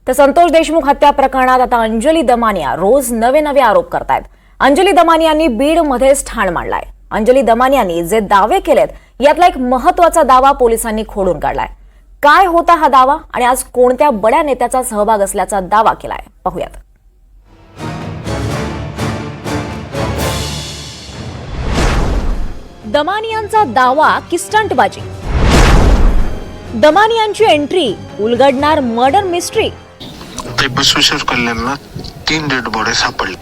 तर संतोष देशमुख हत्या प्रकरणात आता अंजली दमानिया रोज नवे आरोप करतायत। अंजली दमानियांनी बीडमध्येच ठाण मांडलाय। अंजली दमानियांनी जे दावे केलेत यातला एक महत्त्वाचा दावा पोलिसांनी खोडून काढलाय। काय होता हा दावा आणि आज कोणत्या बड्या नेत्याचा सहभाग असल्याचा दावा केलाय पाहूयात। दमानियांचा दावा की स्टंटबाजी। दमानियांची एंट्री उलगडणार मर्डर मिस्ट्री। ते बसवेश्वर कल्याणला 3 डेड बॉडी सापडले,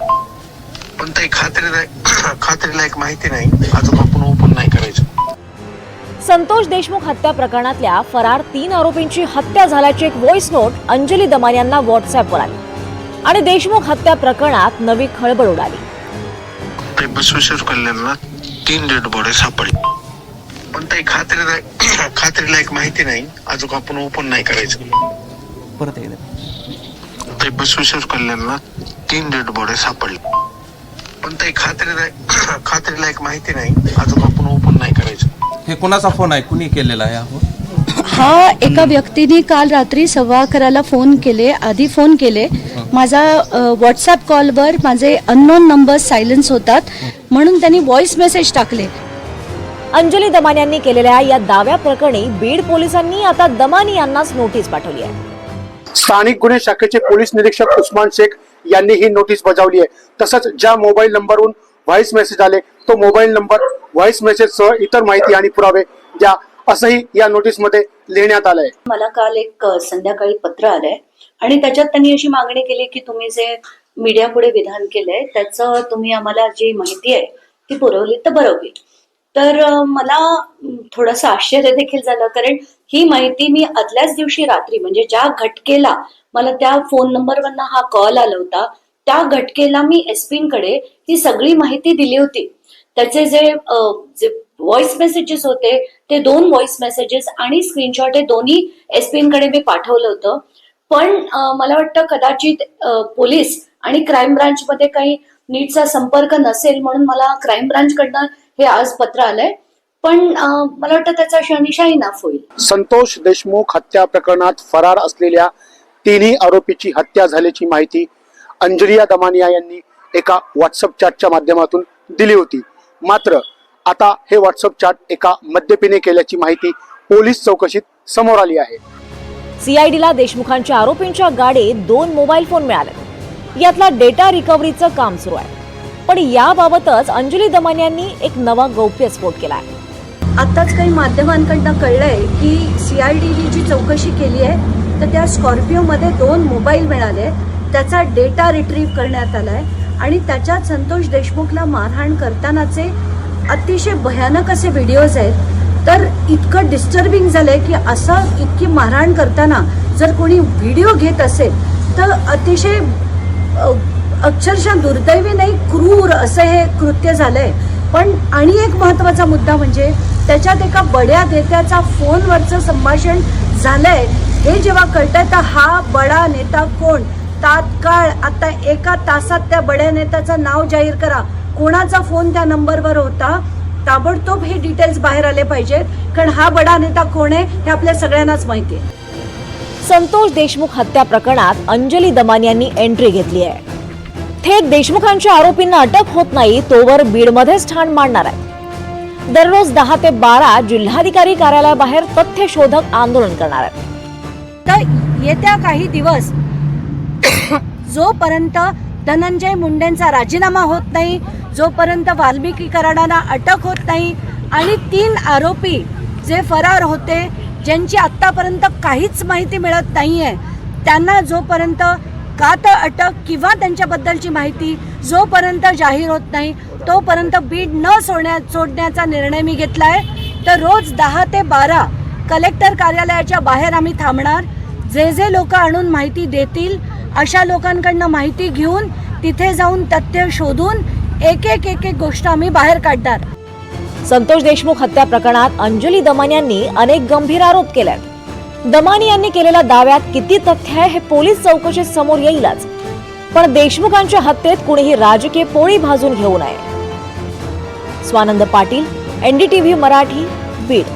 पण ते खात्रीलायक माहिती नाही। अजून आपण ओपन नाही करायचं। संतोष देशमुख हत्या प्रकरणातल्या फरार 3 आरोपींची हत्या झाल्याची एक व्हॉइस नोट अंजली दमानियांना व्हॉट्सअॅपवर आली आणि देशमुख हत्या प्रकरणात नवी खळबळ उडाली। ते बसवेश्वर कल्याणला 3 डेड बॉडी सापडले, पण ते खात्रीलायक माहिती नाही। अजून आपण ओपन नाही करायचं। परत एकदा ते बसवेश्वर कल्याणला 3 डेड बॉडी सापडले, पण ते खात्रीलायक माहिती नाही। अजून आपण ओपन नाही करायचं। हे कोणाचा फोन आहे, कुणी केलेला आहे? हा एका व्यक्तीने काल रात्री 11:15 फोन केले, आधी फोन केले। माझा व्हॉट्सअप कॉलवर माझे अननोन नंबर सायलेन्स होतात म्हणून त्यांनी व्हॉइस मेसेज टाकले। अंजली दमानियांनी केलेल्या या दाव्या प्रकरणी बीड पोलिसांनी आता दमानियांनाच नोटीस पाठवली आहे। स्थानिक गुन्हे शाखेचे पोलीस निरीक्षक उस्मान शेख यांनी ही नोटीस बजावली आहे। तसंच ज्या मोबाईल नंबरवरून व्हॉइस मेसेज आले तो मोबाईल नंबर, व्हॉइस मेसेज सह इतर माहिती आणि पुरावे द्या असंही या नोटीस मध्ये लिहिण्यात आलंय। मला काल एक संध्याकाळी पत्र आलंय आणि त्याच्यात त्यांनी अशी मागणी केली की तुम्ही जे मीडिया पुढे विधान केलंय त्याचं तुम्ही आम्हाला जी माहिती आहे ती पुरवली तर बरं होईल। तर मला थोडंसं आश्चर्य देखील झालं, कारण ही माहिती मी आदल्याच दिवशी रात्री म्हणजे ज्या घटकेला मला त्या फोन नंबरवरनं हा कॉल आला होता त्या घटकेला मी एसपींकडे ही सगळी माहिती दिली होती। त्याचे जे व्हॉइस मेसेजेस होते ते 2 व्हॉइस मेसेजेस आणि स्क्रीनशॉट हे दोन्ही एसपींकडे मी पाठवलं होतं। पण मला वाटतं कदाचित पोलीस आणि क्राईम ब्रांच मध्ये काही नीटचा संपर्क नसेल म्हणून मला क्राईम ब्रांच कडनं हे आज पत्र आलंय, पण मला वाटतं त्याचा शनिशाही नाफ होईल। संतोष देशमुख हत्या प्रकरणात फरार असलेल्या 3 आरोपीची हत्या झाल्याची माहिती अंजली दमानिया यांनी एका व्हॉट्सअप चॅटच्या माध्यमातून दिली होती। मात्र आता हे व्हॉट्सअप चॅट एका मद्यपीने केल्याची माहिती पोलीस चौकशीत समोर आली आहे। सीआयडीला देशमुखांच्या आरोपींच्या गाडीत 2 मोबाईल फोन मिळाले। यातला डेटा रिकव्हरीचं काम सुरू आहे, पण याबाबतच अंजली दमानियांनी एक नवा गौप्यस्फोट केलाय। आताच काही माध्यमांकडनं कळलंय की सीआयडीने जी चौकशी केली आहे तर त्या स्कॉर्पिओ मध्ये 2 मोबाईल मिळाले, त्याचा डेटा रिट्रीव्ह करण्यात आलाय आणि त्याच्यात संतोष देशमुखला मारहाण करतानाचे अतिशय भयानक असे व्हिडिओज आहेत। तर इतकं डिस्टर्बिंग झालंय की असं इतकी मारहाण करताना जर कोणी व्हिडिओ घेत असेल तर अतिशय अक्षरशः दुर्दैवी नाही क्रूर असं हे कृत्य झालंय। पण आणि एक महत्वाचा मुद्दा म्हणजे त्याच्यात एका बड्या नेत्याचा फोनवरचं संभाषण झालंय। हे जेव्हा कळतंय तर हा बडा नेता कोण, तात्काळ आता 1 तासात त्या बड्या नेत्याचं नाव जाहीर करा, कोणाचा फोन त्या नंबरवर होता, ताबडतोब हे डिटेल्स बाहेर आले पाहिजेत, कारण हा बडा नेता कोण आहे हे आपल्या सगळ्यांनाच माहिती आहे। संतोष देशमुख हत्या प्रकरणात अंजली दमानियांनी एंट्री घेतली आहे। थेट देशमुखांच्या आरोपींना अटक होत नाही तोवर बीडमध्येच ठाण मांडणार आहे। दररोज 10 ते 12 जिल्हाधिकारी कार्यालयाबाहेर तथ्यशोधक आंदोलन करणार आहेत। तर येत्या काही दिवस जोपर्यंत धनंजय मुंडेंचा राजीनामा होत नाही, जोपर्यंत वाल्मिकी कराडांना अटक होत नाही आणि 3 आरोपी जे फरार होते ज्यांची आतापर्यंत काहीच माहिती मिळत नाहीये त्यांना जोपर्यंत का तर अटक किंवा त्यांच्याबद्दलची माहिती जोपर्यंत जाहीर होत नाही तोपर्यंत बीड न सोडण्याचा निर्णय मी घेतलाय। तर रोज 10 ते 12 कलेक्टर कार्यालयाच्या बाहेर आम्ही थांबणार। जे लोक आणून माहिती देतील अशा लोकांकडनं माहिती घेऊन तिथे जाऊन तथ्य शोधून एक गोष्ट आम्ही बाहेर काढणार। संतोष देशमुख हत्या प्रकरणात अंजली दमानियांनी अनेक गंभीर आरोप केलेत। दमानियांनी केलेल्या दाव्यात किती तथ्य आहे हे पोलीस चौकशीत समोर येईलच, पण देशमुखांच्या हत्येत कुणीही राजकीय पोळी भाजून घेऊ नये। स्वानंद पाटील, NDTV मराठी, बीड।